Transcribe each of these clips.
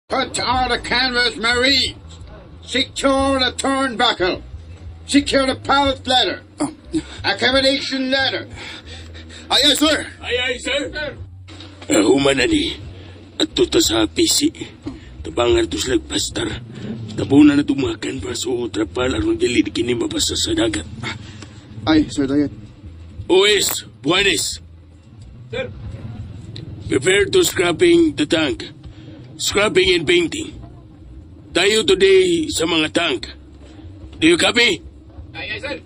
Put on the canvas, Marie. Secure the turnbuckle. Secure the pallet ladder. Accommodation ladder. Aye, sir. Ay, sir. Human na ni. At tuta sa PC. Tabangan to sila pastor. Tabunan na itong mga canvas o trapal aron dili kini mabasa sa dagat. Ay, Sir Dayat. OS, Buenos. Sir. Prepare to scrapping the tank. Scrapping and painting. Tayo today sa mga tank. Do you copy? Ay, sir.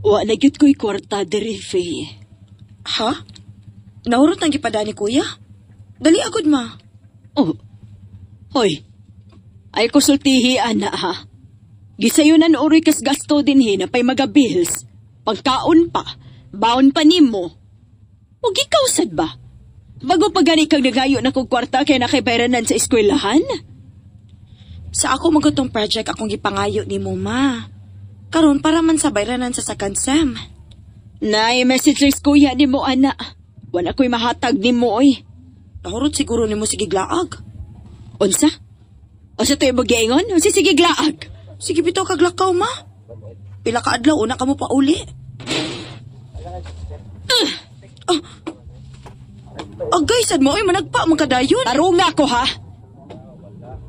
Wa na gyud ko'y kwarta diri, Faye. Ha? Naurot ang gipada ni kuya? Dali agad ma. Oh. Hoy. Ay kusultihi, ana, ha? Gisayunan uri kas gasto din na pa'y mga-bills. Pagkaon pa. Baon pa nimo. O ikaw sad ba? Bago pa gani kang nagayo na kong kwarta kaya nakiperanan sa eskwelahan? Sa ako magutong project akong gipangayo ni mo, ma. Karon para man sa bayranan sa second sem. Nay, messages kuya ni mo, ana. Wala ko'y mahatag ni mo, oy. Nahurot siguro ni mo sige glaag. Unsa? O sa to'y mag-iingon? O sige glaag? Sige bitaw kaglakaw, ma. Pila ka adlaw una ka mo pa uli. Agay, sad mo, oy, managpa, magkadayon. Tarunga ko, ha?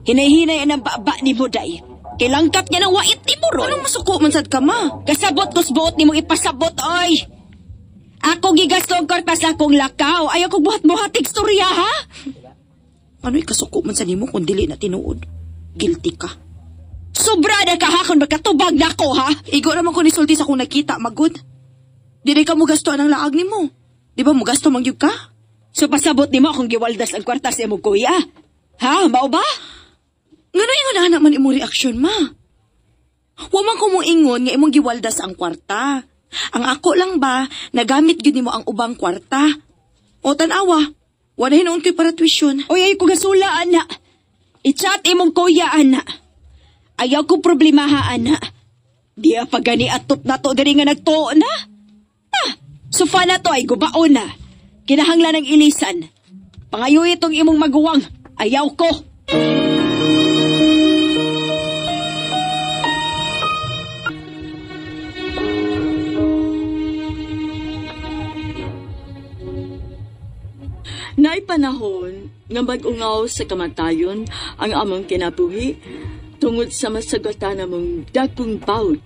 Hinay-hinay ang baba ni mo, day. Kilangkap niya ng wait ni mo, ron. Anong masuko man sad ka, ma? Kasabot ko sa buot ni mo ipasabot, oy. Ako gigasto ang kortas akong lakaw. Ayaw kong buhat-buhatig storya, ha? Ano'y kasuko man sa nimo kung dili na tinuod? Guilty ka. Sobra na ka, ha, kung magkatubag na ako, ha? Igo naman ko ni sulti sa kung nakita, magod. Dili ka mo gasto ang laag ni mo. Di ba mo gasto mangyug ka? So pasabot ni mo akong giwaldas ang kwartas ni mo, kuya. Ha, mao ba? Ngano yung anak man imong reaksyon, ma? Waman ko mong ingon nga imong giwaldas ang kwarta. Ang ako lang ba, nagamit gyud nimo ang ubang kwarta. O tanawa, wala hinuon ko'y para tuition. Oy, ay ko gasula, ana. I-chat imong kuya, ana. Ayaw ko problema, ha, ana. Di pa gani atop na to diri nga nagtuo na. Sofa na to ay gubaon na. Kinahanglan ng ilisan. Pangayo itong imong maguwang. Ayaw ko. Naay panahon nga mag-ungaw sa kamatayon ang among kinabuhi tungod sa masagata namong dagkong bawd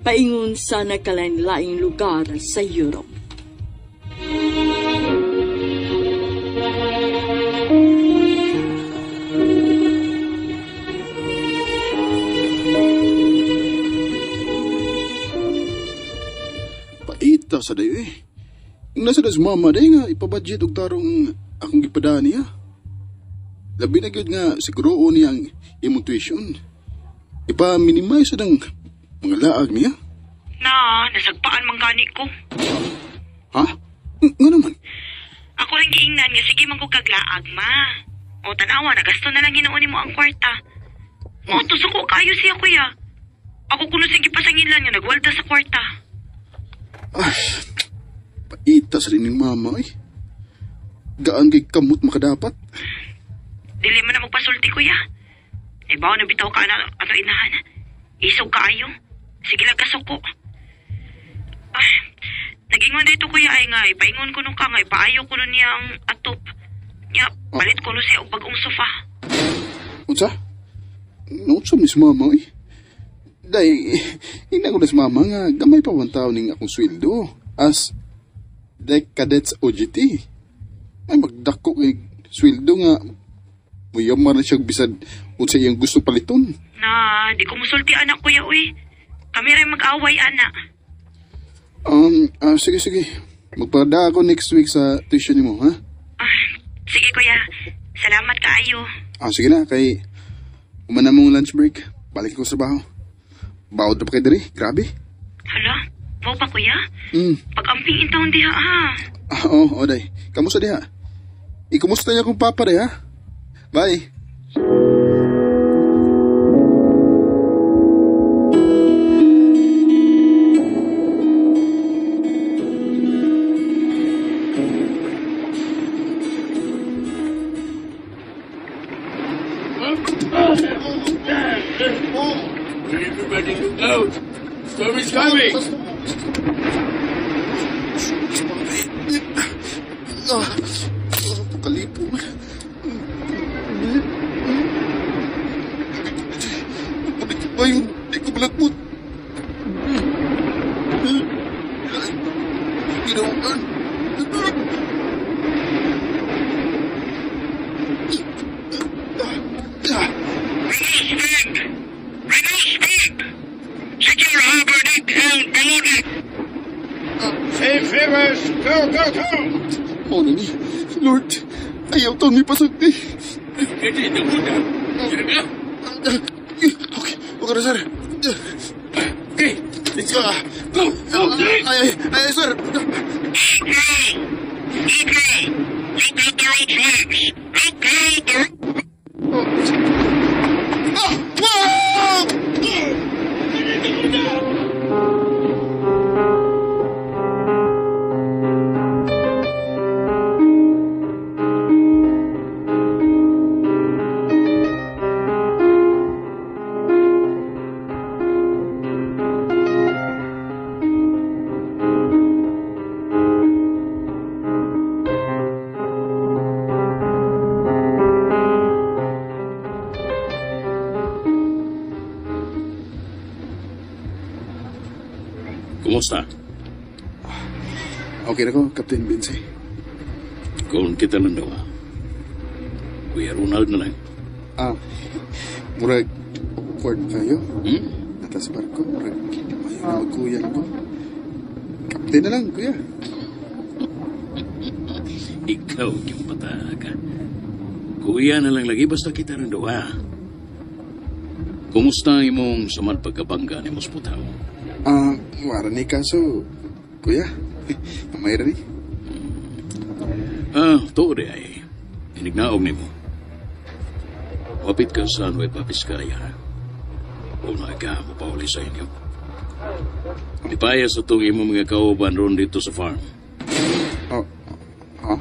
paingon sa nakalain-laing lugar sa Europe. Paita sa dayo eh. Ang nasa das mama day nga ipabudget og tarong akong gipada niya. Labi na gyud nga siguro niya ang imong tuition. Ipa-minimize ng mga laag niya. Na, nasagpaan man gani ko. Ha? Nga naman. Ako rin giingnan nga sige man ko kaglaag, ma. O tanawa, nagasto na lang hinuon mo ang kwarta. O, tusuko kayo siya, kuya. Ako kuno sige pasangilan nga nagwalda sa kwarta. Ay, paita sa rin ng mama eh. Gaan kay kamot makadapat. Dili man na magpasulti, kuya. Ibaw na bitaw ka na ato inahan. Isog kaayo. Sige lang kasuko. Nagingon dito, kuya, ay nga, ipaingon ko nung ka nga, ipaayo ko nun niyang atop. Nya, palit ko nun siya og bagong sofa. Unsa? Unsa mis mama eh. Day, ina ko na sa mama nga gamay pa 1,000 ning akong sweldo as Dek Cadets OJT. Ay magdako kay sweldo nga muyamar na siya bisad unsa iyang gusto paliton. Na, di ko musulti anak, kuya, uy. Kami rin mag-away, anak. Sige. Magpada ako next week sa tuition mo, ha? Sige, kuya. Salamat kaayo. Sige na, kay umana mong lunch break. Balik ko sa trabaho. Bawod na pa kayo diri, grabe. Hala, mau pa kuya? Hmm. Pag-amping in taon diha ha. Oo, Day. Kamusta diha? Ikumusta niya kung papa de, ha? Bye. Everybody look out! Storm is coming! Kalipo. Balik ba yun? Di ko malagmot. Ginawan. Safe rivers, go, go, go! Oh, nani. Lord, ayaw taon may pasagdi. Jadi, namuda! Siraga! Okay, okay na, sir. Okay, let's go! Go! Go! Ay, sir. Kumusta? Okay na ko, Captain Vince. Kung kita lang daw, Kuya Ronald na lang. Murag, awkward kayo. Hmm? Natas barko, murag, ayaw na magkuyan ko. Captain na lang, kuya. Ikaw yung pataka. Kuya na lang lagi, basta kita rin daw, Kumusta ang imong samad pagkabangga ni Mosputaw? Wala ni kaso, kuya. Mayroon ni. Tuode ay. Hinignaog ni mo. Wapit ka sa Nueva Papiskaya. Una ka, mapauli sa inyo. Lipaya sa itong imong mga kauban ron dito sa farm. Ha?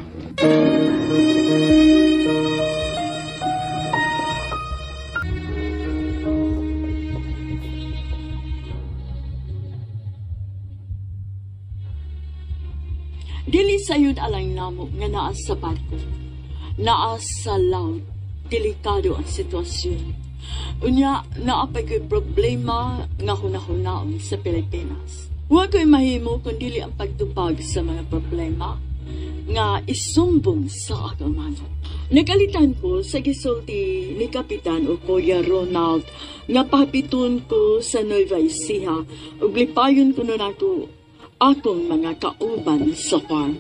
Dili sayod alang namo nga naa sa barko. Naa sa laut, delikado ang sitwasyon. Unya, naa pa ko'y problema nga hunahunaon sa Pilipinas. Huwag ko'y mahimo kung dili ang pagtupag sa mga problema nga isumbong sa akong manot. Nagalitan ko sa gisulti ni Kapitan o Kuya Ronald nga papiton ko sa Nueva Ecija ug lipayon ko nun ako akong mga kauban sa farm.